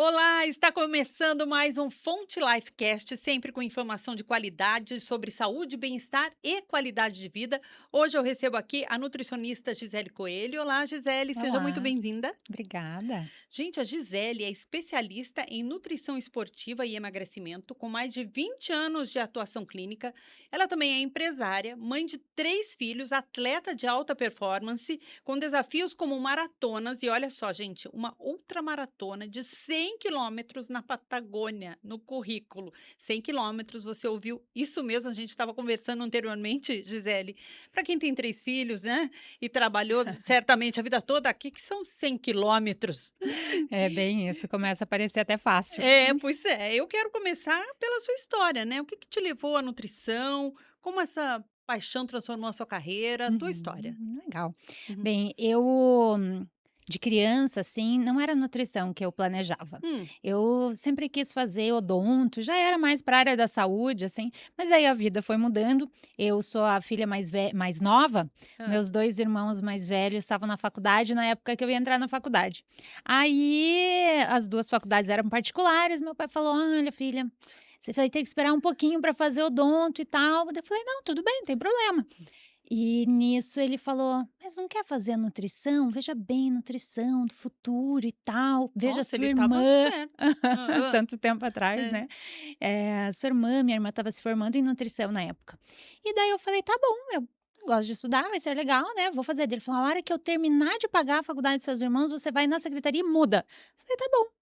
Olá, está começando mais um Fonte Lifecast, sempre com informação de qualidade sobre saúde, bem-estar e qualidade de vida. Hoje eu recebo aqui a nutricionista Gisele Coelho. Olá, Gisele, seja muito Olá, bem-vinda. obrigada. Gente, a Gisele é especialista em nutrição esportiva e emagrecimento, com mais de 20 anos de atuação clínica. Ela também é empresária, mãe de 3 filhos, atleta de alta performance, com desafios como maratonas. E olha só, gente, uma ultramaratona de 100 quilômetros na Patagônia, no currículo. 100 quilômetros, você ouviu isso mesmo? A gente estava conversando anteriormente, Gisele. Para quem tem 3 filhos, né? E trabalhou certamente a vida toda aqui, que são 100 quilômetros. É bem isso, começa a parecer até fácil. É, pois é. Eu quero começar pela sua história, né. O que que te levou à nutrição? Como essa paixão transformou a sua carreira? A tua história. Legal. Uhum. Bem, eu de criança, assim, não era nutrição que eu planejava. Hum. Eu sempre quis fazer odonto, já era mais para a área da saúde, assim, mas aí a vida foi mudando. Eu sou a filha mais nova, Hã. meus 2 irmãos mais velhos estavam na faculdade na época que eu ia entrar na faculdade. Aí, as 2 faculdades eram particulares, meu pai falou: "Olha filha, você vai ter que esperar um pouquinho para fazer odonto e tal". Daí eu falei: "Não, tudo bem, não tem problema". E nisso ele falou: "Mas não quer fazer a nutrição? Veja bem, nutrição do futuro e tal. Veja Nossa, sua ele estava irmã", certo. Hã, hã. tanto tempo atrás, É. né. "Sua irmã", minha irmã estava se formando em nutrição na época. E daí eu falei: "Tá bom, eu gosto de estudar, vai ser legal, né, vou fazer". Daí ele falou: "A hora que eu terminar de pagar a faculdade dos seus irmãos, você vai na secretaria e muda". Eu falei: "Tá bom".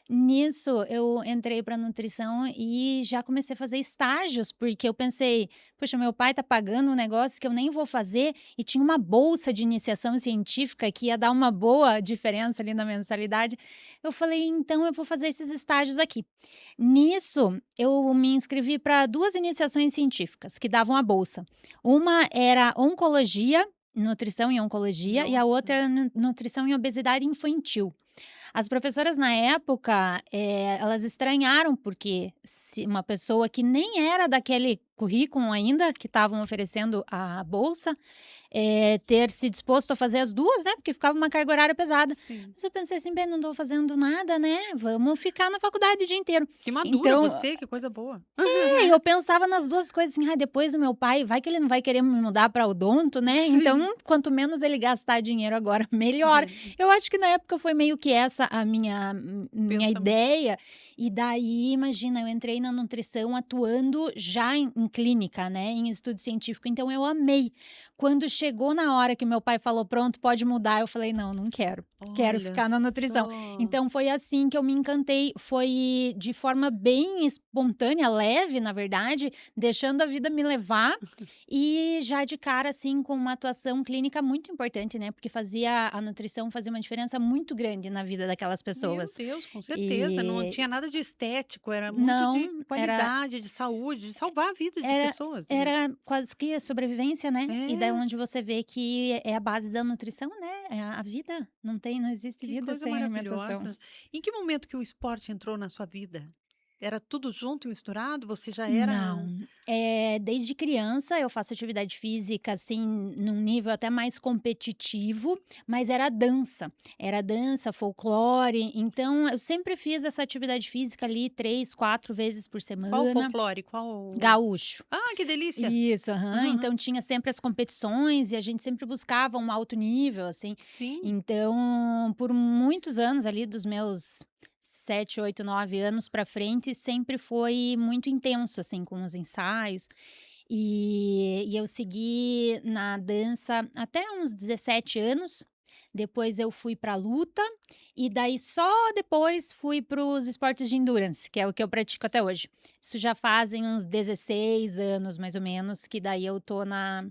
Nisso, eu entrei para nutrição e já comecei a fazer estágios, porque eu pensei: "Poxa, meu pai tá pagando um negócio que eu nem vou fazer", e tinha uma bolsa de iniciação científica que ia dar uma boa diferença ali na mensalidade. Eu falei: "Então eu vou fazer esses estágios aqui". Nisso, eu me inscrevi para 2 iniciações científicas que davam a bolsa. Uma era oncologia, nutrição em oncologia, e a outra Nossa. era nutrição em obesidade infantil. As professoras na época, elas estranharam, porque se uma pessoa que nem era daquele currículo ainda, que estavam oferecendo a bolsa, ter se disposto a fazer as 2, né, porque ficava uma carga horária pesada. Sim. Mas eu pensei assim: "Bem, não estou fazendo nada, né, vamos ficar na faculdade o dia inteiro". Que madura Então você, que coisa boa. eu pensava nas 2 coisas assim: "Ai, depois o meu pai, vai que ele não vai querer me mudar para odonto, né, Sim. então quanto menos ele gastar dinheiro agora, melhor". Uhum. Eu acho que na época foi meio que essa a minha Pensamento. ideia, e daí imagina, eu entrei na nutrição atuando já em clínica, né, em estudo científico, então eu amei. Quando chegou na hora que meu pai falou: "Pronto, pode mudar", eu falei: "Não, não quero, quero Olha ficar na nutrição". só. Então foi assim que eu me encantei, foi de forma bem espontânea, leve, na verdade, deixando a vida me levar, e já de cara, assim, com uma atuação clínica muito importante, né, porque fazia a nutrição fazia uma diferença muito grande na vida daquelas Meu pessoas. Deus, com certeza, não E tinha nada de estético, era muito de não, era qualidade, de saúde, de salvar a vida de era pessoas, né. era quase que a sobrevivência, né, e daí É, onde você vê que é a base da nutrição, né, é a vida, não existe que vida coisa sem alimentação. maravilhosa. Em que momento que o esporte entrou na sua vida? Era tudo junto e misturado? Você já era Não, desde criança eu faço atividade física, assim, num nível até mais competitivo, mas era dança, folclore, então eu sempre fiz essa atividade física ali 3, 4 vezes por qual semana. folclore? Qual Gaúcho. ah, que delícia. Isso, aham. Aham, Então tinha sempre as competições e a gente sempre buscava um alto nível, assim. sim. Então, por muitos anos ali, dos meus 7, 8, 9 anos pra frente, sempre foi muito intenso, assim, com os ensaios. E eu segui na dança até uns 17 anos, depois eu fui pra luta, e daí só depois fui para os esportes de endurance, que é o que eu pratico até hoje. Isso já fazem uns 16 anos, mais ou menos, que daí eu tô na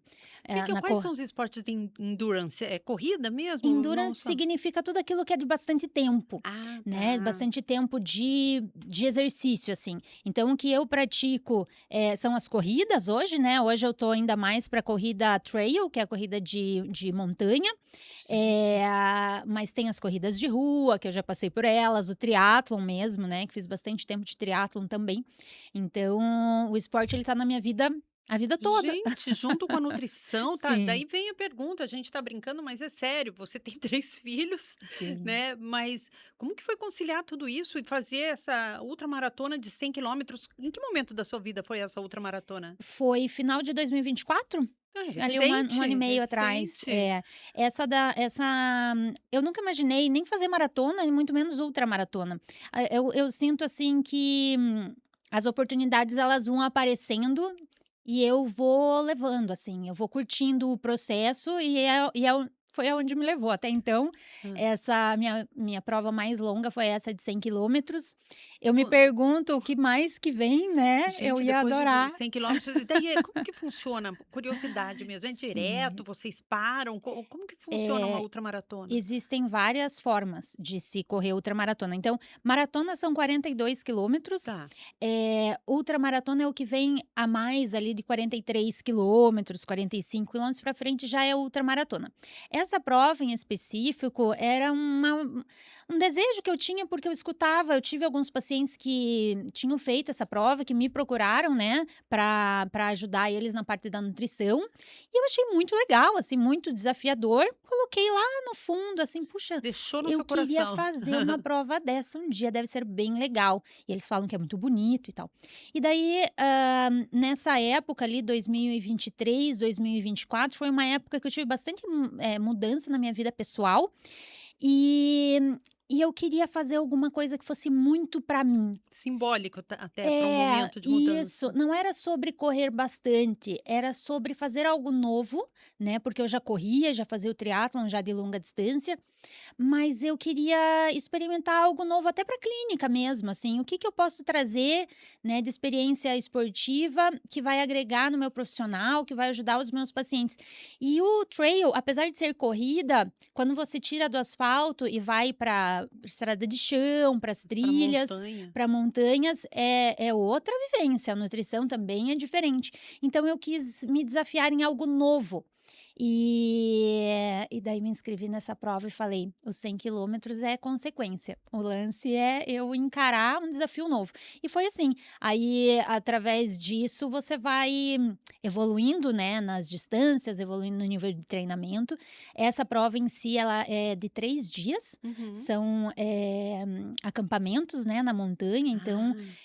Quais são os esportes de endurance? É corrida mesmo? Não Endurance só significa tudo aquilo que é de bastante tempo, ah, né, tá. bastante tempo de exercício, assim. Então o que eu pratico, são as corridas hoje, né, hoje eu tô ainda mais pra corrida trail, que é a corrida de montanha, Gente. mas tem as corridas de rua, que eu já passei por elas, o triatlon mesmo, né, que fiz bastante tempo de triatlon também. Então o esporte ele tá na minha vida a vida toda. Gente, junto com a nutrição, tá, Sim, daí vem a pergunta, a gente tá brincando, mas é sério, você tem 3 filhos, sim. né, mas como que foi conciliar tudo isso e fazer essa ultramaratona de 100 quilômetros? Em que momento da sua vida foi essa ultramaratona? Foi final de 2024. Ah, é Ali um ano recente, e meio atrás. recente. Eu nunca imaginei nem fazer maratona e muito menos ultramaratona. Eu sinto, assim, que, as oportunidades elas vão aparecendo e eu vou levando, assim, eu vou curtindo o processo foi aonde me levou. Até então, Hã. essa minha prova mais longa foi essa de 100 quilômetros. Eu me pergunto o que mais que vem, né, eu Gente, ia depois de adorar. 100 quilômetros, e daí, como que funciona? Curiosidade mesmo, é direto, Sim. vocês param? Como que funciona uma Eh ultramaratona? Existem várias formas de se correr ultramaratona. Então, maratona são 42 quilômetros, Tá. ultramaratona é o que vem a mais ali de 43 quilômetros, 45 quilômetros para frente já é ultramaratona. Essa prova em específico era um desejo que eu tinha, porque eu tive alguns pacientes que tinham feito essa prova, que me procuraram, né, para ajudar eles na parte da nutrição, e eu achei muito legal, assim, muito desafiador. Coloquei lá no fundo, assim, puxa, Deixou no eu seu queria coração. fazer uma prova dessa um dia, deve ser bem legal. E eles falam que é muito bonito e tal. E daí, nessa época ali, 2023, 2024, foi uma época que eu tive bastante mudança na minha vida pessoal. E, e eu queria fazer alguma coisa que fosse muito para mim. Simbólico até para um É, momento de isso. mudança. Não era sobre correr bastante, era sobre fazer algo novo, né, porque eu já corria, já fazia o triatlon já de longa distância, mas eu queria experimentar algo novo até para clínica mesmo, assim, o que que eu posso trazer, né, de experiência esportiva que vai agregar no meu profissional, que vai ajudar os meus pacientes. E o trail, apesar de ser corrida, quando você tira do asfalto e vai para estrada de chão, para as Para trilhas, montanha. para montanhas, é outra vivência, a nutrição também é diferente. Então eu quis me desafiar em algo novo. E daí me inscrevi nessa prova e falei: "Os 100 quilômetros é consequência, o lance é eu encarar um desafio novo". E foi assim, aí através disso você vai evoluindo, né, nas distâncias, evoluindo no nível de treinamento. Essa prova em si ela é de 3 dias, Uhum. são, acampamentos, né, na montanha, então, Ah,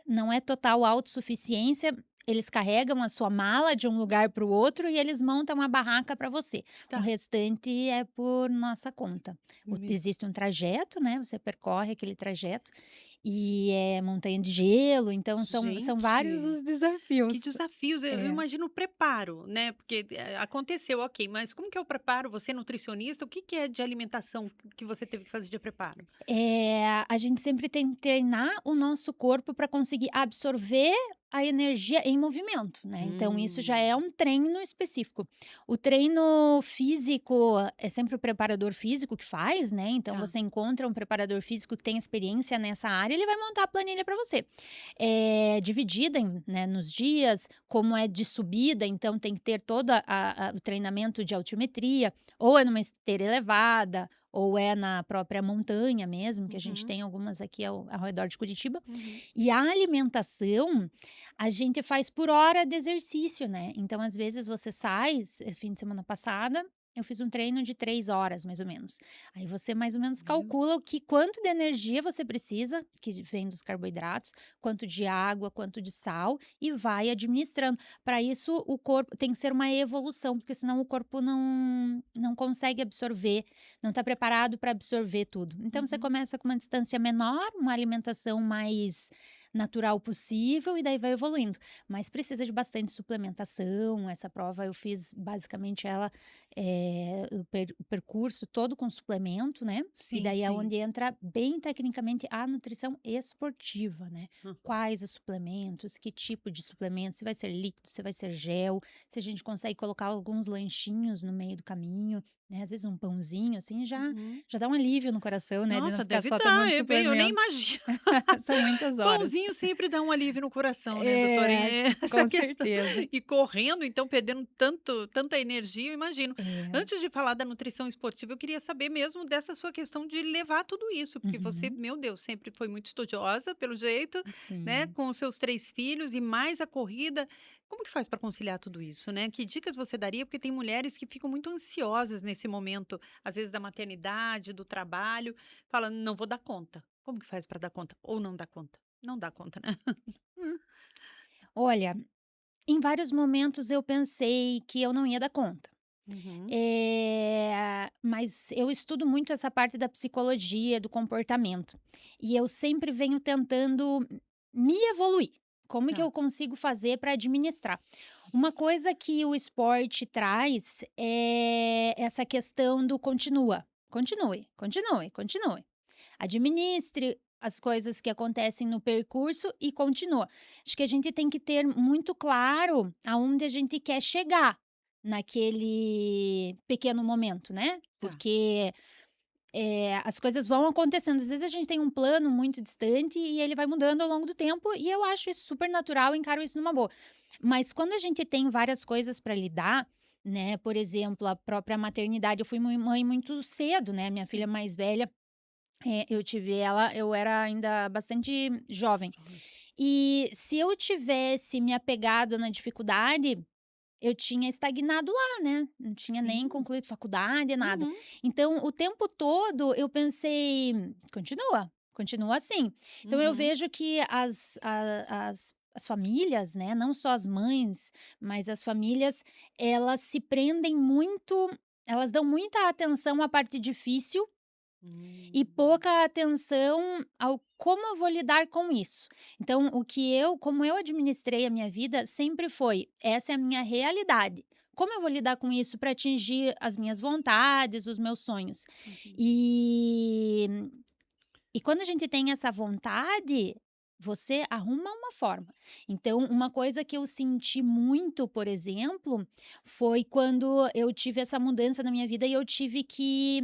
não é total autossuficiência, eles carregam a sua mala de um lugar para o outro e eles montam a barraca para você. O tá. restante é por nossa conta. Me Existe um trajeto, né, você percorre aquele trajeto, e é montanha de gelo, então são vários Gente, os que desafios. desafios. Eu É. imagino o preparo, né, porque, aconteceu, ok, mas como que é o preparo? Você é nutricionista, o que que é de alimentação que você teve que fazer de preparo? A gente sempre tem que treinar o nosso corpo para conseguir absorver a energia em movimento, né, então isso já Hum, é um treino específico. O treino físico é sempre o preparador físico que faz, né, então tá. você encontra um preparador físico que tem experiência nessa área, ele vai montar a planilha para você. Dividida né, nos dias, como é de subida, então tem que ter todo o treinamento de altimetria, ou é numa esteira elevada, ou é na própria montanha mesmo, que a gente Uhum, tem algumas aqui ao redor de Curitiba. uhum. E a alimentação, a gente faz por hora de exercício, né. Então, às vezes, você sai fim de semana passada, eu fiz um treino de 3 horas, mais ou menos. Aí você mais ou menos Viu? calcula o que quanto de energia você precisa, que vem dos carboidratos, quanto de água, quanto de sal, e vai administrando. Para isso, o corpo tem que ser uma evolução, porque senão o corpo não consegue absorver, não está preparado para absorver tudo. Então você Uhum. começa com uma distância menor, uma alimentação mais natural possível e daí vai evoluindo. Mas precisa de bastante suplementação. Essa prova eu fiz basicamente ela, o percurso todo com suplemento, né. E Sim, daí é sim. onde entra bem tecnicamente a nutrição esportiva, né. Hã. Quais os suplementos, que tipo de suplemento, se vai ser líquido, se vai ser gel, se a gente consegue colocar alguns lanchinhos no meio do caminho, né, às vezes um pãozinho, assim, já Uhum. dá um alívio no coração, né, de não Nossa, ficar deve só dar, tomando eu nem suplemento. imagino. São muitas horas. banho sempre dá um alívio no coração, né, doutora? É, Essa com questão certeza. e correndo, então perdendo tanta energia, eu imagino. É. Antes de falar da nutrição esportiva, eu queria saber mesmo dessa sua questão de levar tudo isso, porque você, Uhum. meu Deus, sempre foi muito estudiosa, pelo jeito, né, Sim. com os seus 3 filhos e mais a corrida. Como que faz para conciliar tudo isso, né? Que dicas você daria? Porque tem mulheres que ficam muito ansiosas nesse momento, às vezes da maternidade, do trabalho, fala: "Não vou dar conta". Como que faz para dar conta? Ou não dá conta? Não dá conta, né? Olha, em vários momentos eu pensei que eu não ia dar conta. Uhum. Mas eu estudo muito essa parte da psicologia, do comportamento. E eu sempre venho tentando me evoluir. Como que Tá, eu consigo fazer para administrar? Uma coisa que o esporte traz é essa questão do continua. Continue, continue, continue. Administre as coisas que acontecem no percurso e continua. Acho que a gente tem que ter muito claro aonde a gente quer chegar naquele pequeno momento, né? tá. Porque as coisas vão acontecendo. Às vezes a gente tem um plano muito distante e ele vai mudando ao longo do tempo, e eu acho isso super natural, encaro isso numa boa. Mas quando a gente tem várias coisas para lidar, né? Por exemplo, a própria maternidade, eu fui mãe muito cedo, né? Minha filha Sim. mais velha eu tive ela eu era ainda bastante jovem. Jovem. E se eu tivesse me apegado na dificuldade, eu tinha estagnado lá, né, não tinha nem Sim. concluído faculdade, nada. Uhum, Então o tempo todo eu pensei: "Continua, continua assim". Então eu uhum. vejo que as famílias, né, não só as mães, mas as famílias, elas se prendem muito, elas dão muita atenção à parte difícil e Hum. pouca atenção ao como eu vou lidar com isso. Então, como eu administrei a minha vida sempre foi: essa é a minha realidade. Como eu vou lidar com isso para atingir as minhas vontades, os meus sonhos? Uhum. E, e quando a gente tem essa vontade, você arruma uma forma. Então, uma coisa que eu senti muito, por exemplo, foi quando eu tive essa mudança na minha vida e eu tive que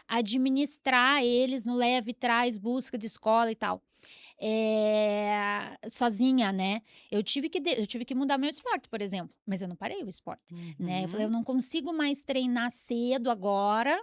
administrar eles no leve e trás, busca de escola e tal. Sozinha, né. Eu tive que mudar meu esporte, por exemplo, mas eu não parei o esporte, né. Eu falei: "Eu Uhum. não consigo mais treinar cedo agora,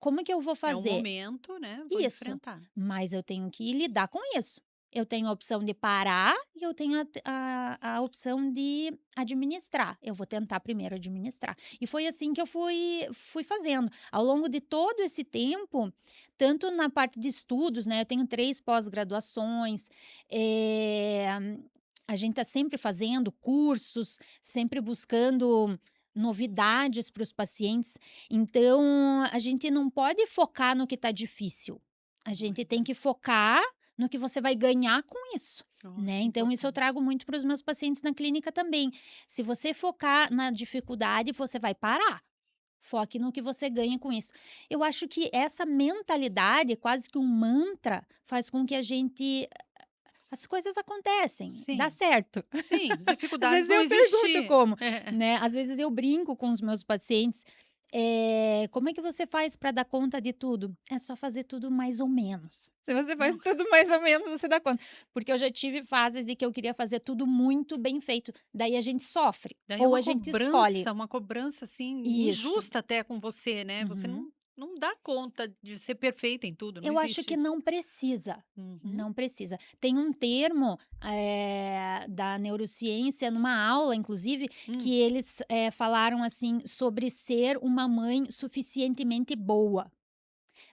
como que eu vou É o fazer?" momento, né, vou Isso, enfrentar. mas eu tenho que lidar com isso. Eu tenho a opção de parar e eu tenho a opção de administrar. Eu vou tentar primeiro administrar. E foi assim que eu fui fazendo. Ao longo de todo esse tempo, tanto na parte de estudos, né, eu tenho 3 pós-graduações, eh, a gente está sempre fazendo cursos, sempre buscando novidades para os pacientes, então a gente não pode focar no que está difícil. A Não, é gente tem que verdade. focar no que você vai ganhar com isso, Nossa, né. que Então isso eu importante. trago muito para os meus pacientes na clínica também. Se você focar na dificuldade, você vai parar. Foque no que você ganha com isso. Eu acho que essa mentalidade, quase que um mantra, faz com que a gente as coisas acontecem, dá Sim, certo. sim, Às dificuldades vezes vão eu pergunto existir. como, É. né, às vezes eu brinco com os meus pacientes, "Como é que você faz para dar conta de tudo?" "É só fazer tudo mais ou menos". Se você Não, faz tudo mais ou menos, você dá conta. Porque eu já tive fases de que eu queria fazer tudo muito bem feito, daí a gente sofre, daí é ou a gente escolhe. uma cobrança, assim, Isso. injusta até com você, né, você Uhum. não dá conta de ser perfeita em tudo, não Eu acho existe que isso. não precisa, Uhum, não precisa. Tem um termo, da neurociência, numa aula inclusive, hum, que eles, falaram assim, sobre ser uma mãe suficientemente boa,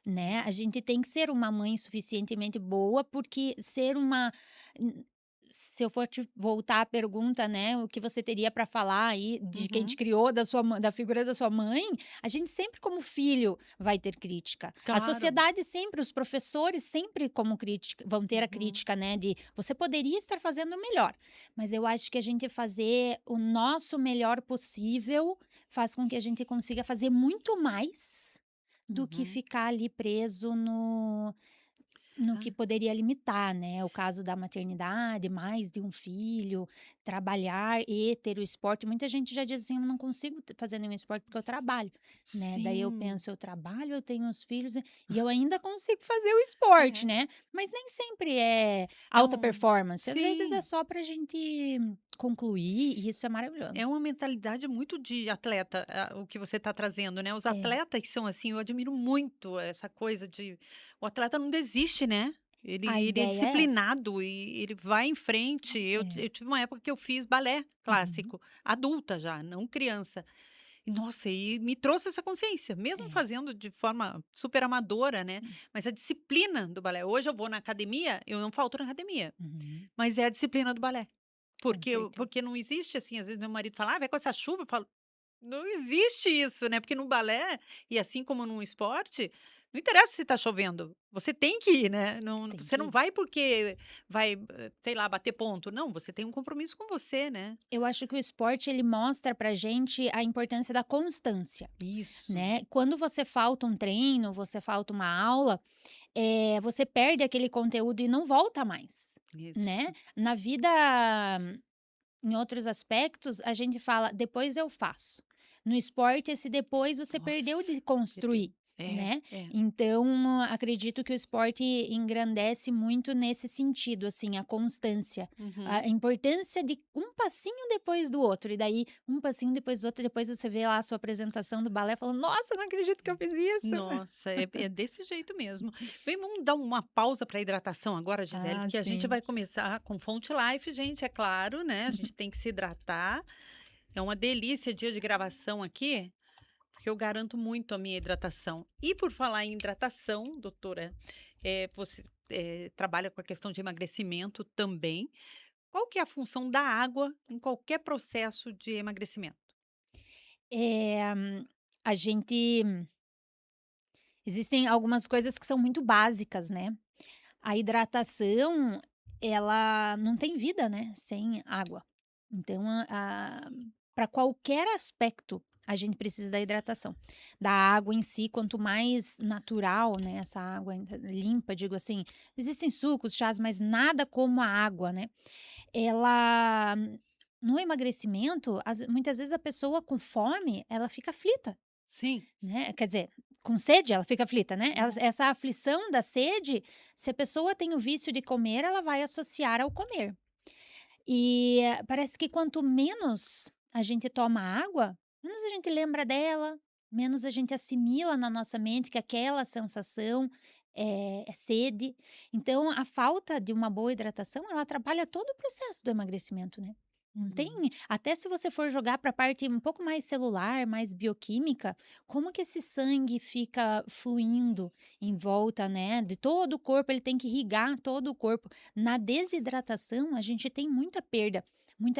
né. A gente tem que ser uma mãe suficientemente boa, porque ser uma n se eu for te voltar à pergunta, né, o que você teria para falar aí de quem te uhum. criou, da sua mã da figura da sua mãe, a gente sempre como filho vai ter crítica. A Claro. sociedade sempre, os professores sempre como crítica vão ter a Uhum, crítica, né, de: "Você poderia estar fazendo melhor". Mas eu acho que a gente fazer o nosso melhor possível, faz com que a gente consiga fazer muito mais do que uhum. ficar ali preso no No que Ah, poderia limitar, né, o caso da maternidade, mais de um filho, trabalhar e ter o esporte. Muita gente já diz assim: "Eu não consigo fazer nenhum esporte porque eu trabalho", né. Daí eu sim. penso: "Eu trabalho, eu tenho os filhos e eu ainda consigo fazer o esporte", É. né. Mas nem sempre é É alta um performance, às vezes é sim. só pra gente concluir e isso é maravilhoso. É uma mentalidade muito de atleta, o que você está trazendo, né. Os É. atletas são assim, eu admiro muito essa coisa de o atleta não desiste, né. A Ele é ideia é essa. disciplinado e ele vai em frente. É. Eu tive uma época que eu fiz balé Uhum. clássico, adulta já, não criança. E nossa, e me trouxe essa consciência, mesmo É. fazendo de forma super amadora, né, mas a disciplina do balé. Hoje eu vou na academia, eu não falto na academia, Uhum. mas é a disciplina do balé. Com Porque certeza. não existe, assim, às vezes meu marido fala: "Ah, vai com essa chuva", eu falo: "Não existe isso, né", porque no balé, e assim como num esporte, não interessa se tá chovendo, você tem que ir, né, Tem você que não ir. vai porque vai, sei lá, bater ponto, não, você tem um compromisso com você, né. Eu acho que o esporte ele mostra pra gente a importância da constância, Isso, né. Quando você falta um treino, você falta uma aula, você perde aquele conteúdo e não volta mais, né. isso. Na vida, em outros aspectos, a gente fala: "Depois eu faço". No esporte, esse depois você perdeu Nossa, de perdeu. construir, É, né. é. Então, acredito que o esporte engrandece muito nesse sentido, assim, a constância, a Uhum. importância de um passinho depois do outro, e daí um passinho depois do outro, depois você vê lá a sua apresentação do balé falando: "Nossa, não acredito que eu fiz isso". Nossa, é desse jeito mesmo. Bem, vamos dar uma pausa para hidratação agora, Gisele, Ah, porque a gente sim. vai começar com Fonte Life, gente, é claro, né, a gente tem que se hidratar. É uma delícia dia de gravação aqui, porque eu garanto muito a minha hidratação. E por falar em hidratação, doutora, você, trabalha com a questão de emagrecimento também. Qual que é a função da água em qualquer processo de emagrecimento? Eh, a gente existem algumas coisas que são muito básicas, né. A hidratação, ela não tem vida, né, sem água. Então pra qualquer aspecto, a gente precisa da hidratação. Da água em si, quanto mais natural, né, essa água ainda limpa, digo assim, existem sucos, chás, mas nada como a água, né. Ela no emagrecimento, muitas vezes a pessoa com fome, ela fica aflita. Sim. Né, quer dizer, com sede ela fica aflita, né, Uhum. essa aflição da sede, se a pessoa tem o vício de comer, ela vai associar ao comer. E parece que quanto menos a gente toma água, menos a gente lembra dela, menos a gente assimila na nossa mente que aquela sensação é sede. Então a falta de uma boa hidratação, ela atrapalha todo o processo do emagrecimento, né. Não tem Hum. até se você for jogar para a parte um pouco mais celular, mais bioquímica, como que esse sangue fica fluindo em volta, né, de todo o corpo, ele tem que irrigar todo o corpo. Na desidratação, a gente tem muita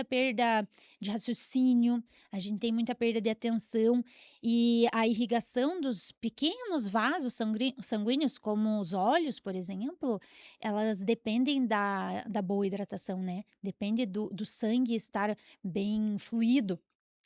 perda de raciocínio, a gente tem muita perda de atenção e a irrigação dos pequenos vasos sanguíneos, como os olhos, por exemplo, elas dependem da boa hidratação, né? Depende do sangue estar bem fluido.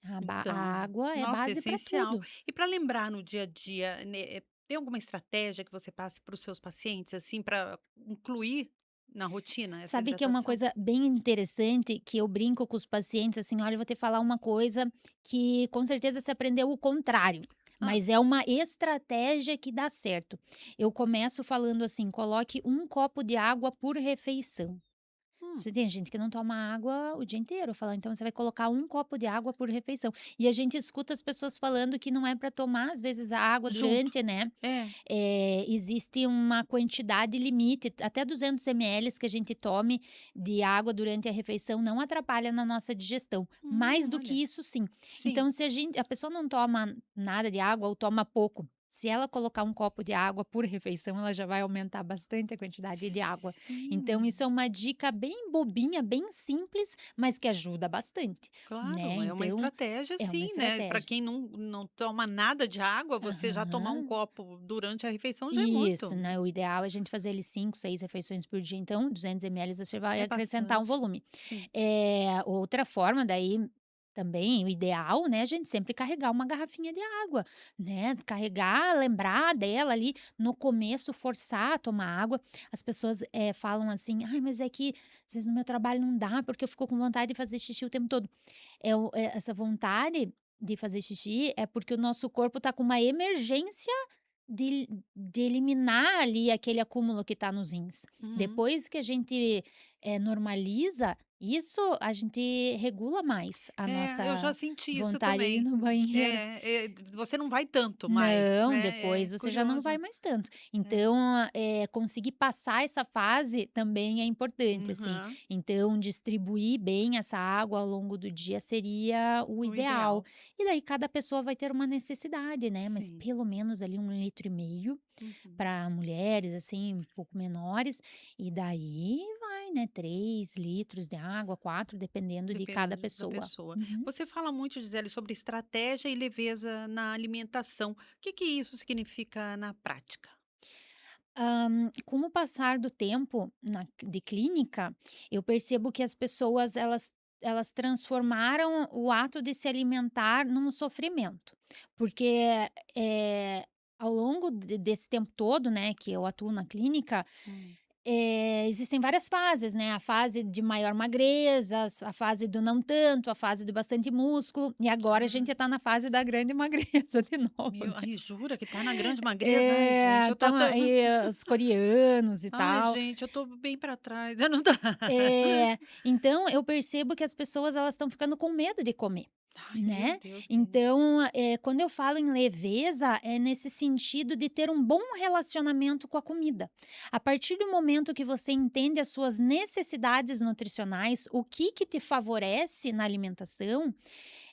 A Então, água é nossa, base para essencial. tudo. E para lembrar no dia a dia, né, tem alguma estratégia que você passe para os seus pacientes, assim, para incluir na rotina essa Sabe que é uma hidratação? coisa bem interessante que eu brinco com os pacientes, assim: "Olha, eu vou te falar uma coisa que com certeza você aprendeu o contrário, Ah, mas é uma estratégia que dá certo". Eu começo falando assim: "Coloque um copo de água por refeição". hum, Você tem gente que não toma água o dia inteiro, fala: "Então você vai colocar um copo de água por refeição". E a gente escuta as pessoas falando que não é para tomar, às vezes, a água junto. durante, né, É. existe uma quantidade limite, até 200 ml que a gente tome de água durante a refeição não atrapalha na nossa digestão, mais do que Olha. isso sim. Sim. Então se a pessoa não toma nada de água ou toma pouco, se ela colocar um copo de água por refeição, ela já vai aumentar bastante a quantidade de água. Então Sim, isso é uma dica bem bobinha, bem simples, mas que ajuda bastante, né, claro, é uma então estratégia é uma sim, né, para estratégia. quem não toma nada de água, você já tomar um Aham. copo durante a refeição já é Isso, muito. né, o ideal é a gente fazer ali 5, 6 refeições por dia, então 200 ml você vai É acrescentar um bastante. volume. Sim. Outra forma daí, também o ideal, né, a gente sempre carregar uma garrafinha de água, né, carregar, lembrar dela ali, no começo forçar a tomar água. As pessoas, falam assim: "Ai, mas é que às vezes no meu trabalho não dá, porque eu fico com vontade de fazer xixi o tempo todo". Essa vontade de fazer xixi é porque o nosso corpo tá com uma emergência de eliminar ali aquele acúmulo que está nos rins. Uhum. Depois que a gente, normaliza isso, a gente regula mais a É, eu já nossa senti isso vontade de ir também. no banheiro. Você não vai tanto mais, Não, né, é depois você já não vai curioso. mais tanto. É. Então, conseguir passar essa fase também é importante, assim. Aham, Então, distribuir bem essa água ao longo do dia seria o o ideal. ideal. E daí cada pessoa vai ter uma necessidade, né, mas Sim. pelo menos ali 1,5 litros Uhum. para mulheres, assim, um pouco menores, e daí vai, né, 3 litros de água, 4 dependendo de cada Depende da pessoa. pessoa. Uhum. Você fala muito, Gisele, sobre estratégia e leveza na alimentação. O que que isso significa na prática? Com o passar do tempo de clínica, eu percebo que as pessoas elas transformaram o ato de se alimentar num sofrimento, porque, eh, ao longo desse tempo todo, né, que eu atuo na clínica, Hum. existem várias fases, né, a fase de maior magreza, a fase do não tanto, a fase do bastante músculo, e agora a gente Ah, está na fase da grande magreza de novo, né. ai, jura que tá na grande magreza? Ai, gente, É, eu tô estão tão aí os coreanos e ai, tal. gente, eu tô bem pra trás, eu não tô Então eu percebo que as pessoas elas estão ficando com medo de comer, ai, meu né. Deus, sim. Então, quando eu falo em leveza, é nesse sentido de ter um bom relacionamento com a comida. A partir do momento que você entende as suas necessidades nutricionais, o que que te favorece na alimentação,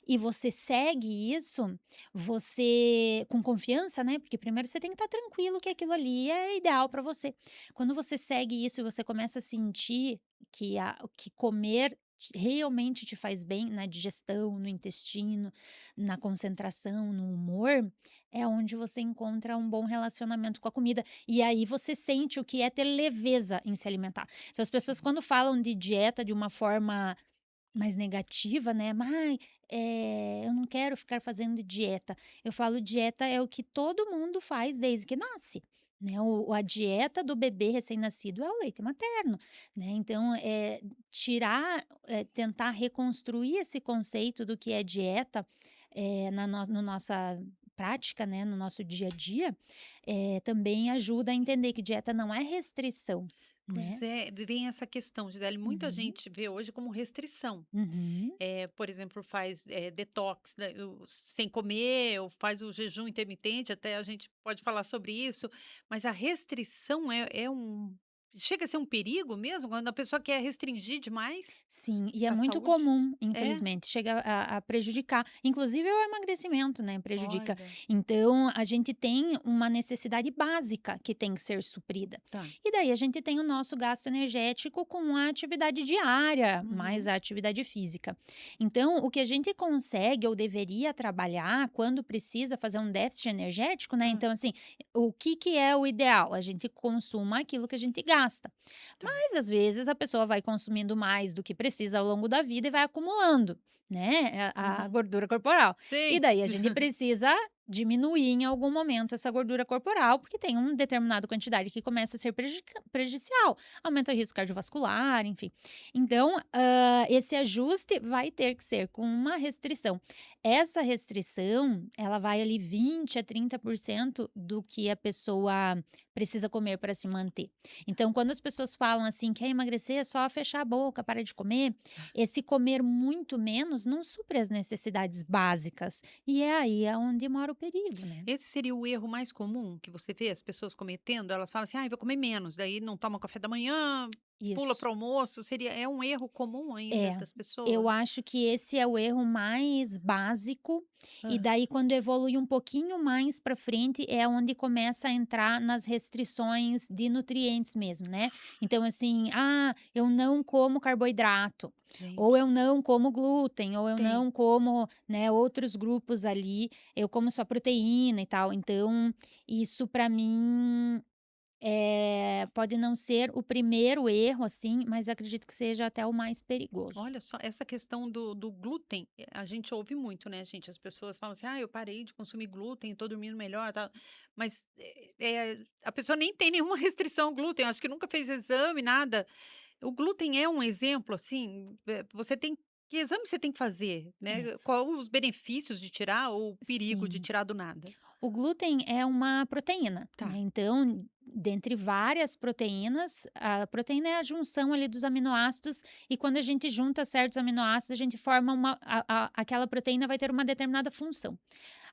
e você segue isso, você com confiança, né, porque primeiro você tem que estar tranquilo que aquilo ali é ideal para você. Quando você segue isso e você começa a sentir que comer realmente te faz bem na digestão, no intestino, na concentração, no humor, é onde você encontra um bom relacionamento com a comida. E aí você sente o que é ter leveza em se alimentar. Então as pessoas Sim. quando falam de dieta de uma forma mais negativa, né, "Ai, eu não quero ficar fazendo dieta". Eu falo: "Dieta é o que todo mundo faz desde que nasce", né, a dieta do bebê recém-nascido é o leite materno, né, então, tentar reconstruir esse conceito do que é dieta, na no nossa prática, né, no nosso dia a dia, também ajuda a entender que dieta não é restrição, Pois né. é, vem essa questão, Gisele, muita Uhum, gente vê hoje como restrição. uhum. Por exemplo, faz, detox, né, sem comer ou faz o jejum intermitente, até a gente pode falar sobre isso, mas a restrição chega a ser um perigo mesmo? Quando a pessoa quer restringir demais Sim, e é a muito saúde? comum, É? infelizmente, chega a prejudicar, inclusive o emagrecimento, né, prejudica. Olha, Então, a gente tem uma necessidade básica que tem que ser suprida. tá. E daí a gente tem o nosso gasto energético com a atividade diária, mais Uhum, a atividade física. Então, o que a gente consegue ou deveria trabalhar quando precisa fazer um déficit energético, né, hã, então assim, o que que é o ideal? A gente consuma aquilo que a gente gasta. tá. Mas às vezes a pessoa vai consumindo mais do que precisa ao longo da vida e vai acumulando, né, a Uhum. gordura corporal. E Sim. daí a gente precisa diminuir em algum momento essa gordura corporal, porque tem uma determinada quantidade que começa a ser prejudicial, aumenta o risco cardiovascular, enfim. Então, esse ajuste vai ter que ser com uma restrição. Essa restrição, ela vai ali 20 a 30% do que a pessoa precisa comer para se manter. Então, quando as pessoas falam assim: "Quer emagrecer? É só fechar a boca, para de comer", esse comer muito menos não supre as necessidades básicas, e é aí aonde mora o perigo, né. Esse seria o erro mais comum que você vê as pessoas cometendo? Elas falam assim: "Ai, vou comer menos", daí não toma café da manhã, pula Isso. para o almoço, é um erro comum ainda É, das eu pessoas? acho que esse é o erro mais básico, e Hã, daí quando evolui um pouquinho mais para frente é onde começa a entrar nas restrições de nutrientes mesmo, né. Então assim, eu não como carboidrato, ou gente, eu não como glúten, ou eu tem. não como, né, outros grupos ali, eu como só proteína e tal. Então, isso para mim Pode não ser o primeiro erro, assim, mas acredito que seja até o mais perigoso. Olha só, essa questão do glúten, a gente ouve muito, né, gente, as pessoas falam assim: "Ah, eu parei de consumir glúten, tô dormindo melhor, tal", mas, a pessoa nem tem nenhuma restrição ao glúten, acho que nunca fez exame, nada. O glúten é um exemplo, assim, você tem que exame você tem que fazer, É, né, qual os benefícios de tirar ou o perigo de sim. tirar do nada? O glúten é uma proteína, né, Tá. então, dentre várias proteínas, a proteína é a junção ali dos aminoácidos e quando a gente junta certos aminoácidos, a gente forma uma aquela proteína vai ter uma determinada função.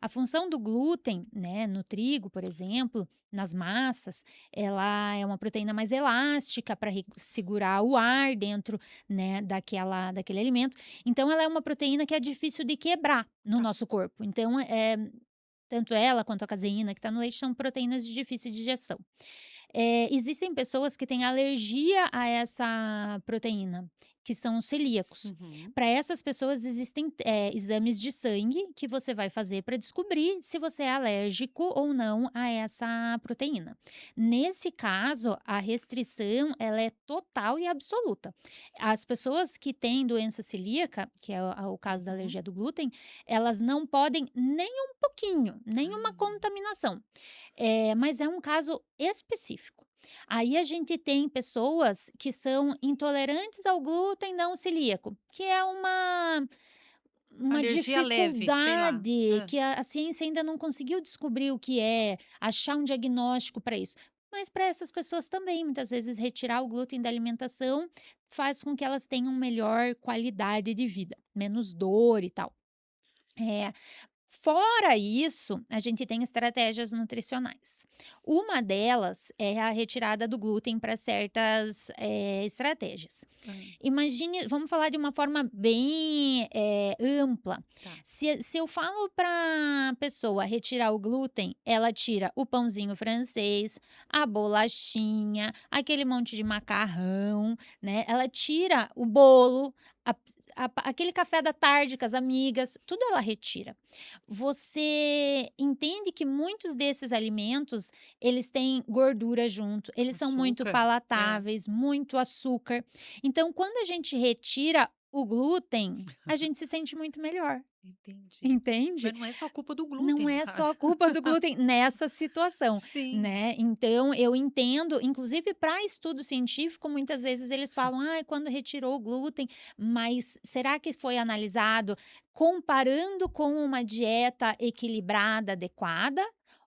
A função do glúten, né, no trigo, por exemplo, nas massas, ela é uma proteína mais elástica para segurar o ar dentro, né, daquele alimento. Então ela é uma proteína que é difícil de quebrar no Tá. nosso corpo. Então, tanto ela quanto a caseína que está no leite são proteínas de difícil digestão. Existem pessoas que têm alergia a essa proteína, que são os celíacos. Uhum. Para essas pessoas existem, exames de sangue que você vai fazer para descobrir se você é alérgico ou não a essa proteína. Nesse caso, a restrição ela é total e absoluta. As pessoas que têm doença celíaca, que é o caso da Uhum. alergia do glúten, elas não podem nem um pouquinho, nenhuma Ah. contaminação. Mas é um caso específico. Aí a gente tem pessoas que são intolerantes ao glúten não celíaco, que é uma Alergia leve, sei lá. dificuldade Hã. que a ciência ainda não conseguiu descobrir o que é, achar um diagnóstico para isso. Mas para essas pessoas também, muitas vezes retirar o glúten da alimentação faz com que elas tenham melhor qualidade de vida, menos dor e tal. É, Fora isso, a gente tem estratégias nutricionais. Uma delas é a retirada do glúten para certas, estratégias. Hã. Imagine vamos falar de uma forma bem, ampla. Tá. Se eu falo para a pessoa retirar o glúten, ela tira o pãozinho francês, a bolachinha, aquele monte de macarrão, né, ela tira o bolo, aquele café da tarde com as amigas, tudo ela retira. Você entende que muitos desses alimentos, eles têm gordura junto, eles são muito Açúcar. É, palatáveis, muito açúcar. Então, quando a gente retira o glúten, a gente se sente muito melhor, entendi. entende? Mas não é só culpa do glúten Não no é só caso. a culpa do glúten nessa situação, Sim. né. Então eu entendo, inclusive para estudo científico, muitas vezes eles falam: "Ai, quando retirou o glúten", mas será que foi analisado comparando com uma dieta equilibrada, adequada,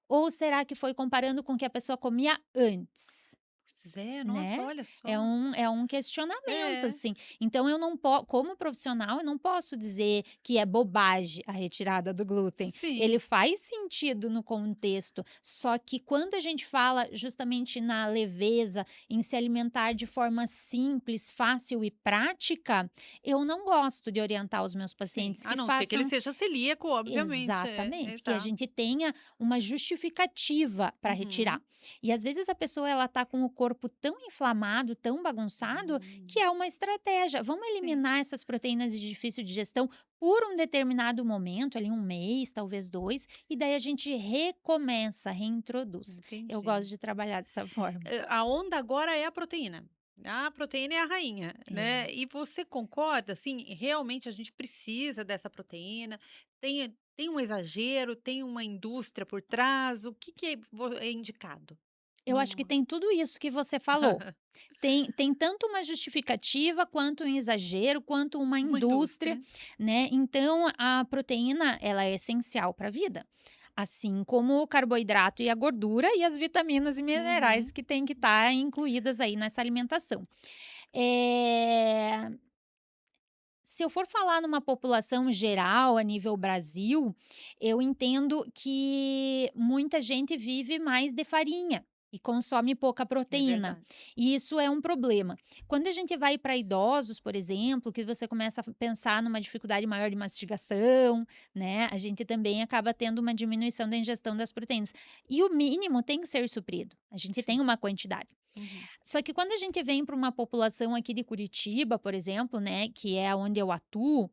ou será que foi comparando com o que a pessoa comia antes? Pois é, Né, nossa, olha só. é um questionamento, É, assim. Então eu não po como profissional, eu não posso dizer que é bobagem a retirada do glúten. sim, Ele faz sentido no contexto, só que quando a gente fala justamente na leveza, em se alimentar de forma simples, fácil e prática, eu não gosto de orientar os meus sim. pacientes A que não ser que ele façam. seja celíaco, obviamente, é, Exatamente, que a exato. gente tenha uma justificativa para retirar. Uhum. E às vezes a pessoa ela tá com o corpo tão inflamado, tão bagunçado, que Hum, é uma estratégia. Vamos sim, eliminar essas proteínas de difícil digestão por um determinado momento, ali um mês, talvez 2, e daí a gente recomeça, reintroduz. Eu entendi. gosto de trabalhar dessa forma. A onda agora é a proteína. A proteína é a rainha, É. né. E você concorda, assim, realmente a gente precisa dessa proteína? Tem um exagero, tem uma indústria por trás? O que que é indicado? Eu acho que No tem tudo isso que você falou. Tem tanto uma justificativa, quanto um exagero, quanto uma uma indústria, indústria. né. Então a proteína, ela é essencial para a vida, assim como o carboidrato e a gordura e as vitaminas e minerais Uhum. que têm que estar incluídas aí nessa alimentação. Eh, Se eu for falar numa população geral, a nível Brasil, eu entendo que muita gente vive mais de farinha e consome pouca É proteína. verdade. E isso é um problema. Quando a gente vai para idosos, por exemplo, que você começa a pensar numa dificuldade maior de mastigação, né? A gente também acaba tendo uma diminuição da ingestão das proteínas. E o mínimo tem que ser suprido. A gente tem Sim. uma quantidade. Uhum. Só que quando a gente vem para uma população aqui de Curitiba, por exemplo, né, que é onde eu atuo,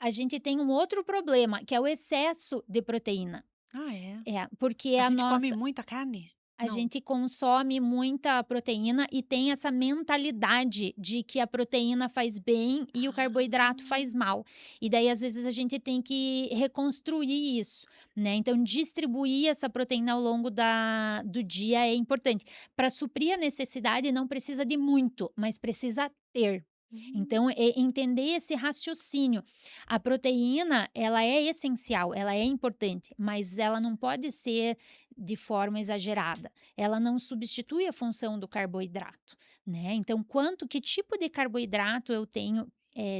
a gente tem um outro problema, que é o excesso de proteína. Ah, é? Porque A a gente come nossa muita carne? A Não. gente consome muita proteína e tem essa mentalidade de que a proteína faz bem e o carboidrato faz Ah, mal. E daí, às vezes, a gente tem que reconstruir isso, né. Então, distribuir essa proteína ao longo do dia é importante. Para suprir a necessidade, não precisa de muito, mas precisa ter. hum. Então, entender esse raciocínio. A proteína, ela é essencial, ela é importante, mas ela não pode ser de forma exagerada. Ela não substitui a função do carboidrato, né. Então, que tipo de carboidrato eu tenho,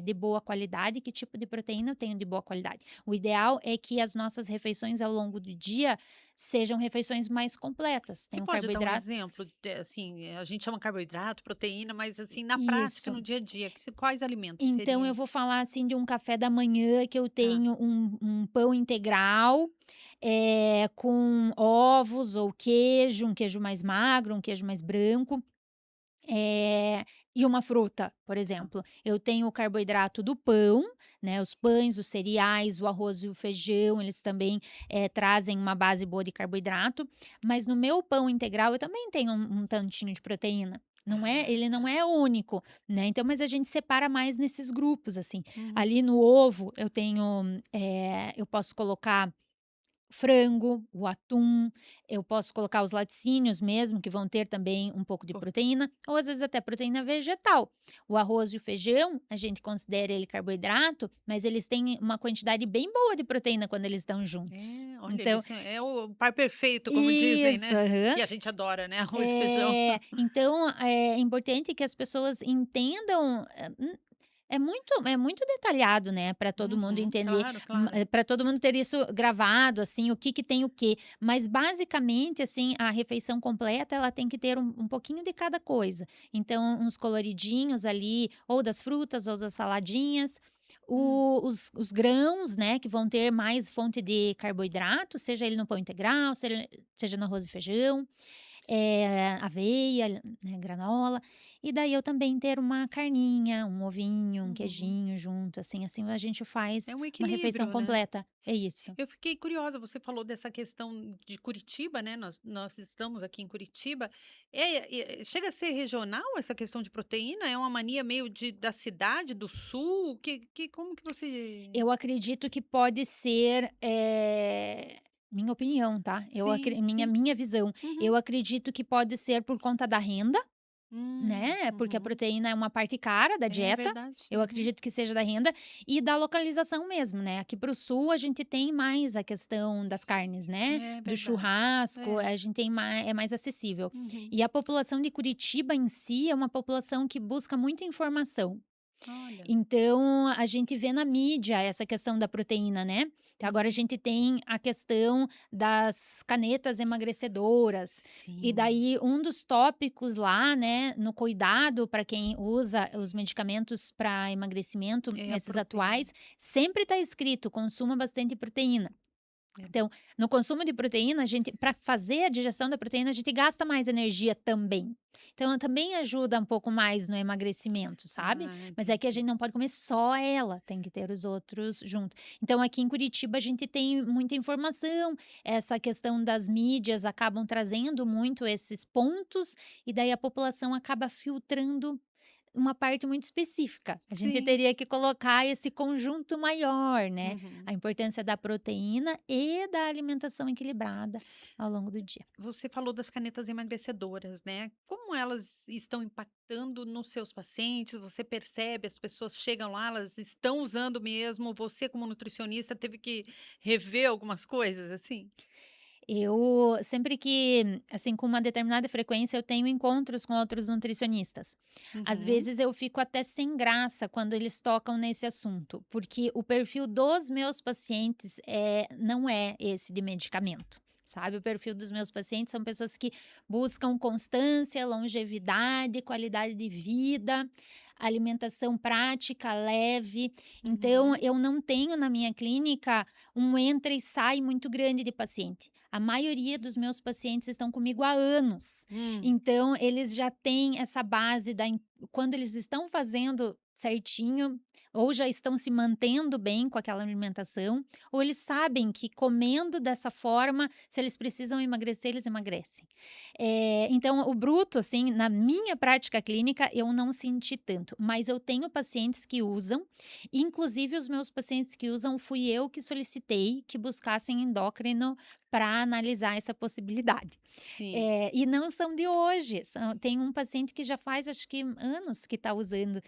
de boa qualidade, que tipo de proteína eu tenho de boa qualidade. O ideal é que as nossas refeições ao longo do dia sejam refeições mais completas, Você tem o pode dar um carboidrato. exemplo de assim, a gente chama carboidrato, proteína, mas assim, na prática, Isso. no dia a dia, quais alimentos Então eu seriam? vou falar, assim, de um café da manhã que eu Tá. tenho um pão integral, com ovos ou queijo, um queijo mais magro, um queijo mais branco. E uma fruta, por Tá. exemplo. Eu tenho o carboidrato do pão, né, os pães, os cereais, o arroz e o feijão, eles também, trazem uma base boa de carboidrato, mas no meu pão integral eu também tenho um tantinho de proteína. Ah, Ele não tá. é único, né, então mas a gente separa mais nesses grupos, assim. Uhum. Ali no ovo eu tenho, eu posso colocar frango, o atum, eu posso colocar os laticínios mesmo, que vão ter também um pouco de Po proteína, ou às vezes até proteína vegetal. O arroz e o feijão, a gente considera ele carboidrato, mas eles têm uma quantidade bem boa de proteína quando eles estão juntos. olha, Então, eles é o par perfeito, como dizem, isso, né. aham. E a gente adora, né, arroz e feijão. Então é importante que as pessoas entendam, é muito detalhado, né, para todo mundo Uhum, entender, claro, claro. para todo mundo ter isso gravado, assim, o que que tem o quê. Mas basicamente, assim, a refeição completa ela tem que ter um pouquinho de cada coisa. Então, uns coloridinhos ali, ou das frutas ou das saladinhas, Hum, os grãos, né, que vão ter mais fonte de carboidrato, seja ele no pão integral, seja no arroz e feijão. Aveia, né, granola, e daí eu também ter uma carninha, um ovinho, um uhum. queijinho junto, assim a gente faz É um uma refeição equilíbrio, né. completa. É isso. Eu fiquei curiosa, você falou dessa questão de Curitiba, né, nós estamos aqui em Curitiba. Chega a ser regional essa questão de proteína? É uma mania meio da cidade, do sul? Como que você Eu acredito que pode ser, minha opinião, tá, sim, minha sim. minha visão, Uhum. eu acredito que pode ser por conta da renda. Né, porque a Uhum. proteína é uma parte cara da É dieta, verdade. eu Uhum. acredito que seja da renda e da localização mesmo, né. Aqui para o sul a gente tem mais a questão das carnes, né, É do verdade. churrasco, É. a gente tem é mais acessível. Uhum. E a população de Curitiba em si é uma população que busca muita informação. Olha. Então, a gente vê na mídia essa questão da proteína, né. Então agora a Uhum. gente tem a questão das canetas emagrecedoras, e Sim, daí um dos tópicos lá, né, no cuidado para quem usa os medicamentos para emagrecimento, é a esses proteína. atuais, sempre está escrito: "Consuma bastante proteína". É. Então, no consumo de proteína, a gente para fazer a digestão da proteína, a gente gasta mais energia também. Então, também ajuda um pouco mais no emagrecimento, sabe. Ah, Mas é que a entendi. gente não pode comer só ela, tem que ter os outros junto. Então, aqui em Curitiba, a gente tem muita informação, essa questão das mídias acabam trazendo muito esses pontos, e daí a população acaba filtrando uma parte muito específica. A gente Sim. teria que colocar esse conjunto maior, né, Uhum. a importância da proteína e da alimentação equilibrada ao longo do dia. Você falou das canetas emagrecedoras, né? Como elas estão impactando nos seus pacientes? Você percebe, as pessoas chegam lá, elas estão usando mesmo? Você, como nutricionista, teve que rever algumas coisas, assim? Eu sempre que, assim, com uma determinada frequência, eu tenho encontros com outros nutricionistas. Às Uhum. vezes eu fico até sem graça quando eles tocam nesse assunto, porque o perfil dos meus pacientes não é esse de medicamento. Sabe, o perfil dos meus pacientes são pessoas que buscam constância, longevidade, qualidade de vida, alimentação prática, leve. Então, Uhum. eu não tenho na minha clínica um entra e sai muito grande de paciente. A maioria dos meus pacientes estão comigo há anos. Hum. Então, eles já têm essa base quando eles estão fazendo certinho, ou já estão se mantendo bem com aquela alimentação, ou eles sabem que comendo dessa forma, se eles precisam emagrecer, eles emagrecem. Então o bruto, assim, na minha prática clínica, eu não senti tanto, mas eu tenho pacientes que usam, inclusive os meus pacientes que usam, fui eu que solicitei que buscassem endócrino para analisar essa possibilidade. Sim, E não são de hoje, tem um paciente que já faz acho que anos que está usando,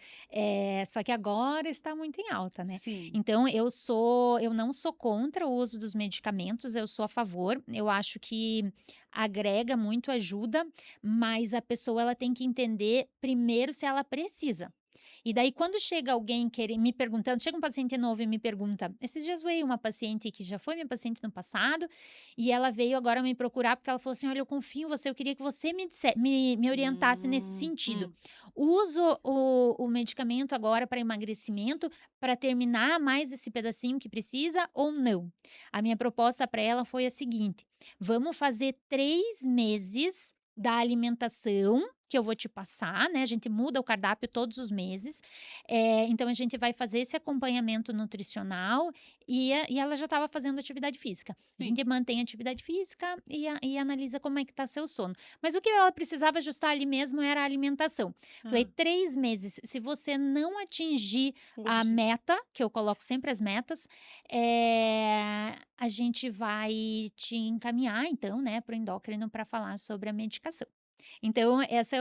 só que agora está muito em alta, né. sim. Então eu não sou contra o uso dos medicamentos, eu sou a favor, eu acho que agrega muito, ajuda, mas a pessoa ela tem que entender primeiro se ela precisa. E daí quando chega alguém me perguntando, chega um paciente novo e me pergunta, esses dias veio uma paciente que já foi minha paciente no passado, e ela veio agora me procurar porque ela falou assim: "Olha, eu confio em você, eu queria que você me orientasse nesse sentido. Hum. Uso o medicamento agora para emagrecimento, para terminar mais esse pedacinho que precisa ou não?". A minha proposta para ela foi a seguinte: "Vamos fazer 3 meses da alimentação que eu vou te passar, né, a gente muda o cardápio todos os meses, então a gente vai fazer esse acompanhamento nutricional e ela já estava fazendo atividade física. A Sim. gente mantém a atividade física e analisa como é que tá seu sono. Mas o que ela precisava ajustar ali mesmo era a alimentação. Falei: Hã. 3 meses, se você não atingir O a objetivo. meta", que eu coloco sempre as metas, a gente vai te encaminhar então, né, para o endócrino para falar sobre a medicação. Então essa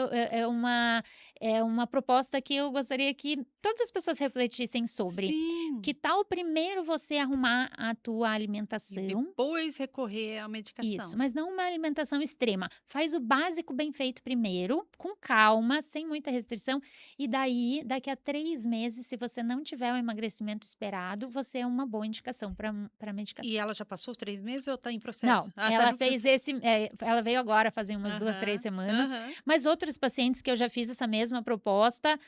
é uma proposta que eu gostaria que todas as pessoas refletissem sobre. Que Sim. tal primeiro você arrumar a tua E alimentação. depois recorrer à Isso, medicação. mas não uma alimentação extrema. Faz o básico bem feito primeiro, com calma, sem muita restrição, e daí, daqui a 3 meses, se você não tiver o emagrecimento esperado, você é uma boa indicação para E medicação. ela já passou os 3 meses ou está em processo? Não, Ah, tá ela no fez processo. ela veio agora fazem umas 2, 3 Aham, semanas, aham. mas outros pacientes que eu já fiz essa mesma proposta,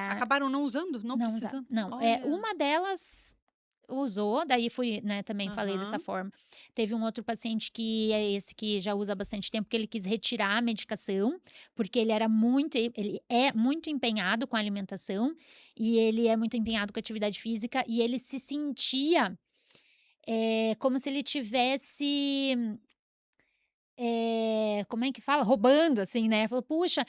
Acabaram não usando? Não não usaram. precisando? Não, Olha. uma delas usou, daí fui, né, também falei dessa Aham. forma. Teve um outro paciente que é esse que já usa há bastante tempo, que ele quis retirar a medicação, porque ele é muito empenhado com a alimentação, e ele é muito empenhado com a atividade física, e ele se sentia, como se ele tivesse como é que fala? Roubando, assim, né, falou: "Puxa,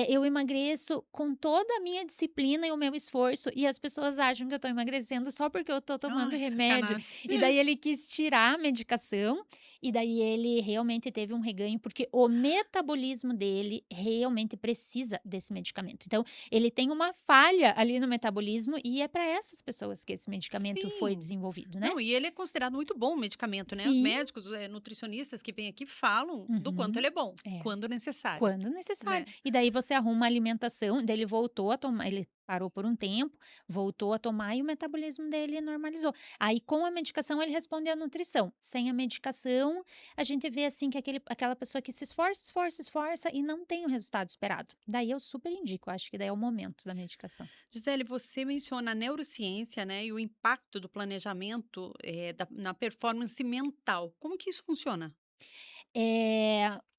eu emagreço com toda a minha disciplina e o meu esforço, e as pessoas acham que eu tô emagrecendo só porque eu tô tomando Ai, que remédio". sacanagem. E daí ele quis tirar a medicação, e daí ele realmente teve um reganho, porque o metabolismo dele realmente precisa desse medicamento. Então, ele tem uma falha ali no metabolismo, e é para essas pessoas que esse medicamento foi Sim. desenvolvido, né. Não, e ele é considerado muito bom o medicamento, né, os Sim. médicos, nutricionistas que vêm aqui falam do quanto Uhum. ele é bom, É. quando necessário, Quando necessário. né. E daí você arruma a alimentação, daí ele voltou a tomar, ele parou por um tempo, voltou a tomar e o metabolismo dele normalizou. Aí com a medicação ele responde à nutrição, sem a medicação a gente vê assim que aquela pessoa que se esforça, esforça, esforça e não tem o resultado esperado. Daí eu super indico, acho que daí é o momento da medicação. Gisele, você menciona a neurociência, né, e o impacto do planejamento, na performance mental. Como que isso funciona?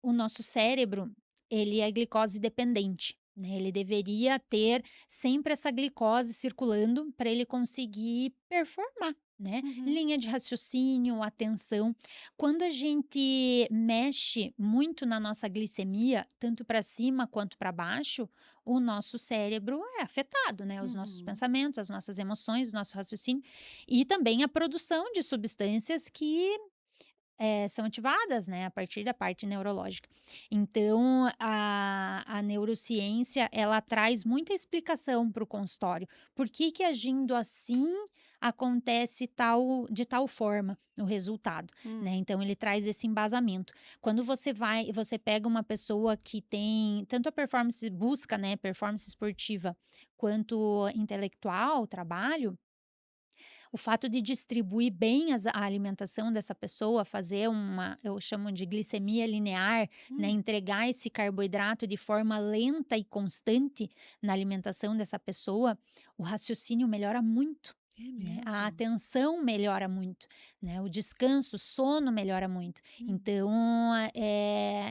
O nosso cérebro, ele é glicose dependente, né, ele deveria ter sempre essa glicose circulando para ele conseguir performar, né, Uhum. linha de raciocínio, atenção. Quando a gente mexe muito na nossa glicemia, tanto para cima quanto para baixo, o nosso cérebro é afetado, né, os nossos Uhum. pensamentos, as nossas emoções, o nosso raciocínio, e também a produção de substâncias que são ativadas, né, a partir da parte neurológica. Então, a neurociência, ela traz muita explicação para o consultório. Por que que agindo assim, acontece de tal forma o resultado, né, Hum. então ele traz esse embasamento. Quando você pega uma pessoa que tem tanto a performance busca, né, performance esportiva, quanto intelectual, trabalho, o fato de distribuir bem a alimentação dessa pessoa, fazer eu chamo de glicemia linear, né, Hum. entregar esse carboidrato de forma lenta e constante na alimentação dessa pessoa, o raciocínio melhora muito. É Né, a mesmo? atenção melhora muito, né, o descanso, o sono melhora muito. Hum. Então,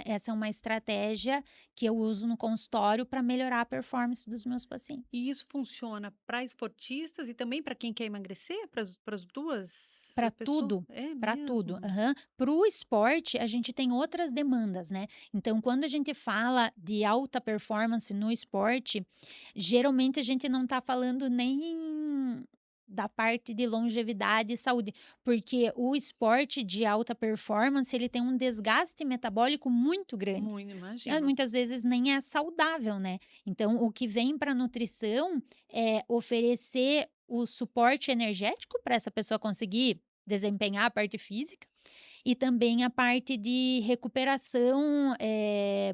essa é uma estratégia que eu uso no consultório para melhorar a performance dos meus E pacientes. isso funciona para esportistas e também para quem quer emagrecer? Para as 2 Para pessoas? tudo, É para tudo. mesmo? Aham. Para o esporte, a gente tem outras demandas, né. Então, quando a gente fala de alta performance no esporte, geralmente a gente não está falando nem da parte de longevidade e saúde, porque o esporte de alta performance, ele tem um desgaste metabólico muito grande. Imagino. Muitas vezes nem é saudável, né. Então o que vem para a nutrição é oferecer o suporte energético para essa pessoa conseguir desempenhar a parte física e também a parte de recuperação,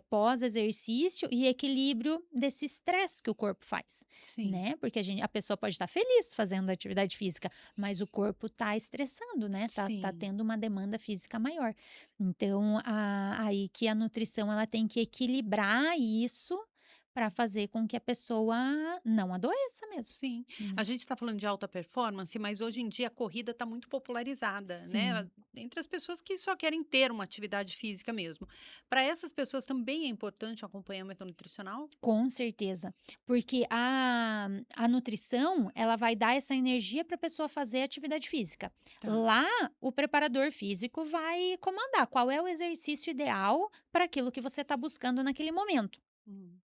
pós-exercício e equilíbrio desse estresse que o corpo faz, Sim, né, porque a pessoa pode estar feliz fazendo atividade física, mas o corpo está estressando, né, tá sim. tendo uma demanda física maior. Então, aí que a nutrição ela tem que equilibrar isso para fazer com que a pessoa não adoeça mesmo, Sim, né. a gente está falando de alta performance, mas hoje em dia a corrida está muito popularizada, né? Sim. Entre as pessoas que só querem ter uma atividade física mesmo. Para essas pessoas também é importante o acompanhamento nutricional? Com certeza, porque a nutrição, ela vai dar essa energia para a pessoa fazer atividade física. Tá. Lá, o preparador físico vai comandar qual é o exercício ideal para aquilo que você está buscando naquele momento. Hum,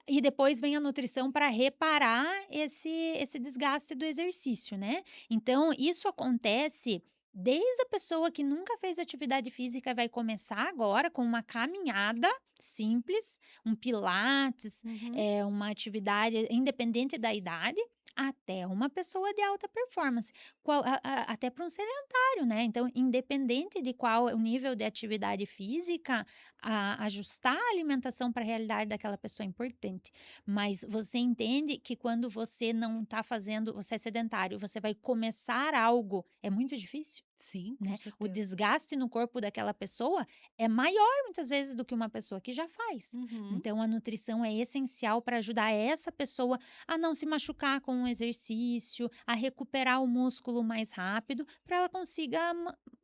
E depois vem a nutrição para reparar esse desgaste do exercício, né. Então isso acontece desde a pessoa que nunca fez atividade física e vai começar agora com uma caminhada simples, um pilates, uhum. uma atividade independente da idade, até uma pessoa de alta performance, até para um sedentário, né. Então independente de qual é o nível de atividade física, ajustar a alimentação para a realidade daquela pessoa é importante, mas você entende que quando você não está fazendo, você é sedentário, você vai começar algo, é muito difícil? Sim, com Né, o certeza. desgaste no corpo daquela pessoa é maior muitas vezes do que uma pessoa que já faz. Uhum. Então a nutrição é essencial para ajudar essa pessoa a não se machucar com o exercício, a recuperar o músculo mais rápido, para ela consiga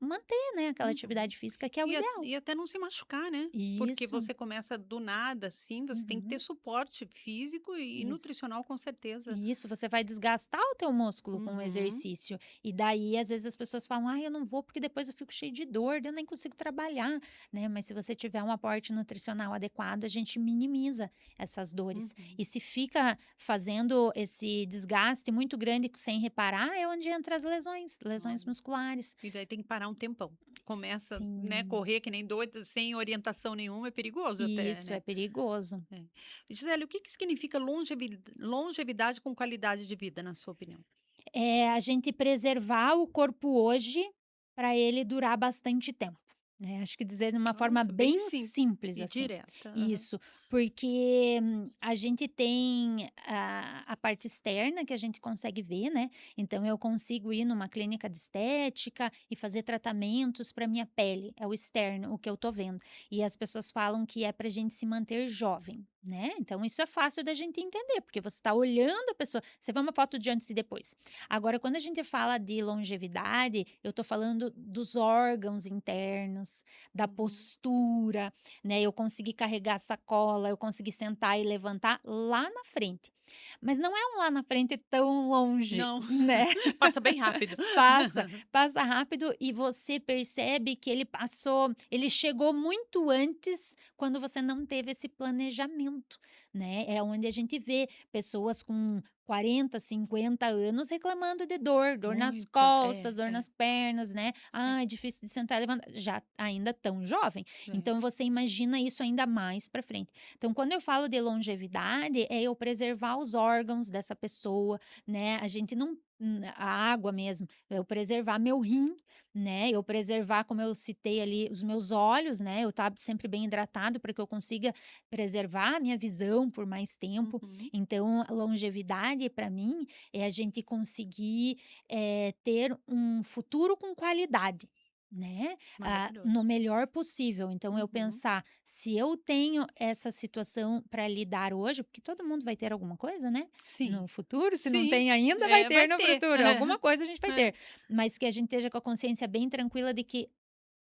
manter, né, aquela Uhum. atividade física que é o ideal. E até não se machucar, né, porque Isso, você começa do nada, assim, você tem que ter uhum, suporte físico e isso. nutricional com certeza. Isso, você vai desgastar o teu músculo com o Uhum. exercício. E daí, às vezes, as pessoas falam: "Ai, eu não vou porque depois eu fico cheio de dor, daí eu nem consigo trabalhar", né. Mas se você tiver um aporte nutricional adequado, a gente minimiza essas dores. Uhum. E se fica fazendo esse desgaste muito grande sem reparar, é onde entra as lesões, lesões Olha, musculares. e daí tem que parar um tempão. Começa, né, Sim, correr que nem doida, sem orientação nenhuma, é perigoso até, isso é né. perigoso. É. Gisele, o que que significa longevidade com qualidade de vida, na sua opinião? É a gente preservar o corpo hoje para ele durar bastante tempo, né, acho que dizer de uma forma Nossa, bem bem simples simples, e assim. direta. Aham. Isso, porque a gente tem a parte externa que a gente consegue ver, né, então eu consigo ir numa clínica de estética e fazer tratamentos para minha pele, é o externo, o que eu tô vendo. E as pessoas falam que é pra gente se manter jovem, né, então isso é fácil da gente entender, porque você tá olhando a pessoa, você vê uma foto de antes e depois. Agora, quando a gente fala de longevidade, eu tô falando dos órgãos internos, da Uhum. postura, né? Eu consegui carregar a sacola, eu consegui sentar e levantar lá na frente. Mas não é um lá na frente tão longe, Não, né? passa bem rápido. Passa rápido e você percebe que ele chegou muito antes quando você não teve esse planejamento, né? É onde a gente vê pessoas com 40, 50 anos reclamando de dor, dor nas Muita, costas, dor nas pernas, né? sim, "Ai, difícil de sentar e levantar", já ainda tão jovem. é. Então você imagina isso ainda mais para frente. Então quando eu falo de longevidade, é eu preservar os órgãos dessa pessoa, né, a gente não a água mesmo, eu preservar meu rim, né, eu preservar, como eu citei ali, os meus olhos, né, eu estar sempre bem hidratado para que eu consiga preservar a minha visão por mais tempo. Uhum. Então, a longevidade para mim é a gente conseguir, ter um futuro com qualidade. né, Maravilhoso. no melhor possível. Então eu Uhum. pensar, se eu tenho essa situação para lidar hoje, porque todo mundo vai ter alguma coisa, né, Sim. no futuro, se não Sim, tem ainda, vai ter vai no ter. futuro, alguma coisa a gente vai É, é. ter. Mas que a gente esteja com a consciência bem tranquila de que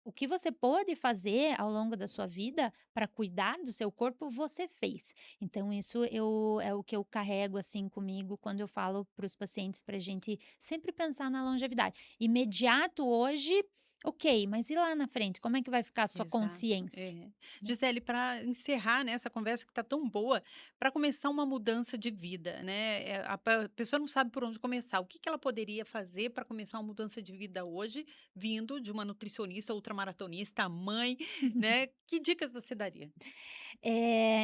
o que você pôde fazer ao longo da sua vida para cuidar do seu corpo, você fez. Então isso é o que eu carrego, assim, comigo quando eu falo para os pacientes pra gente sempre pensar na longevidade. Imediato hoje, ok, mas e lá na frente, como é que vai ficar a sua Exato, consciência, é. né? Gisele, para encerrar, né, essa conversa que está tão boa, para começar uma mudança de vida, né, a pessoa não sabe por onde começar, o que que ela poderia fazer para começar uma mudança de vida hoje, vindo de uma nutricionista, ultramaratonista, mãe, né, que dicas você daria?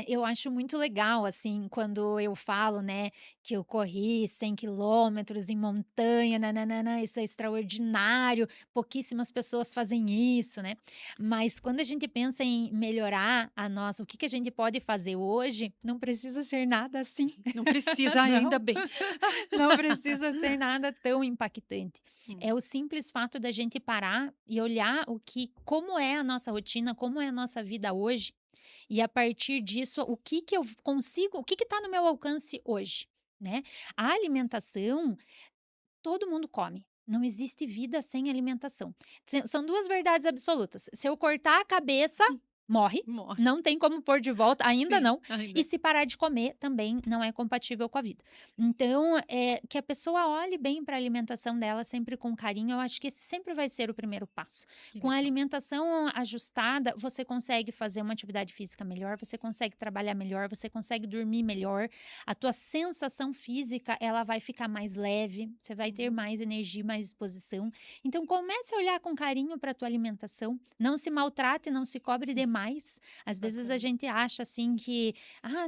Eu acho muito legal, assim, quando eu falo, né, que eu corri 100 quilômetros em montanha, nã isso é extraordinário, pouquíssimas pessoas fazem isso, né. Mas quando a gente pensa em melhorar a nossa o que que a gente pode fazer hoje, não precisa ser nada assim. Não precisa, ainda Não, bem. não precisa ser nada tão impactante. Hum, É o simples fato da gente parar e olhar o que como é a nossa rotina, como é a nossa vida hoje, e a partir disso, o que que eu consigo o que que está no meu alcance hoje, né. A alimentação, todo mundo come, não existe vida sem alimentação. São 2 verdades absolutas, se eu cortar a cabeça, morre, morre. não tem como pôr de volta, ainda Sim, não, e ainda. se parar de comer, também não é compatível com a vida. Então, que a pessoa olhe bem para a alimentação dela sempre com carinho, eu acho que esse sempre vai ser o primeiro passo. Que Com a legal. alimentação ajustada, você consegue fazer uma atividade física melhor, você consegue trabalhar melhor, você consegue dormir melhor, a tua sensação física, ela vai ficar mais leve, você vai ter Uhum, mais energia, mais disposição. Então comece a olhar com carinho para a tua alimentação, não se maltrate, não se cobre demais. Às vezes a bacana. gente acha assim que,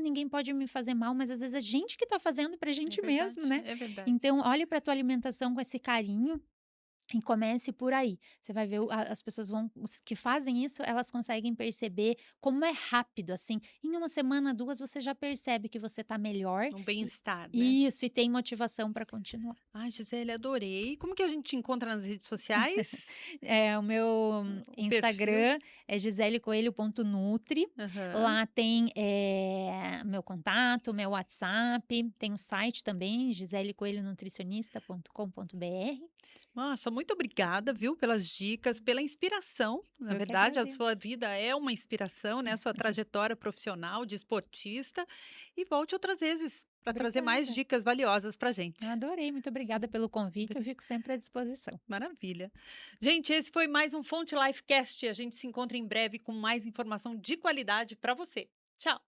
ninguém pode me fazer mal, mas às vezes a gente que está fazendo pra É gente mesmo, verdade, né. é verdade. Então olhe para tua alimentação com esse carinho e comece por aí. Você vai ver as pessoas vão os que fazem isso, elas conseguem perceber como é rápido, assim, em uma semana, 2, você já percebe que você tá melhor Um e bem-estar, né? isso, e tem motivação para continuar. Ai, Gisele, adorei. Como que a gente te encontra nas redes sociais? O meu O perfil? Instagram é giselecoelho.nutri, Aham. lá tem, meu contato, meu WhatsApp, tem o site também, giselecoelhonutricionista.com.br. Nossa, muito obrigada, viu, pelas dicas, pela inspiração. Na Eu que verdade, a sua agradeço. vida é uma inspiração, né? Sua trajetória profissional de esportista. E volte outras vezes para trazer mais Obrigada. dicas valiosas para gente. Adorei, muito obrigada pelo convite, eu Bri- fico sempre à disposição. Maravilha. Gente, esse foi mais um Fonte Lifecast. A gente se encontra em breve com mais informação de qualidade para você. Tchau.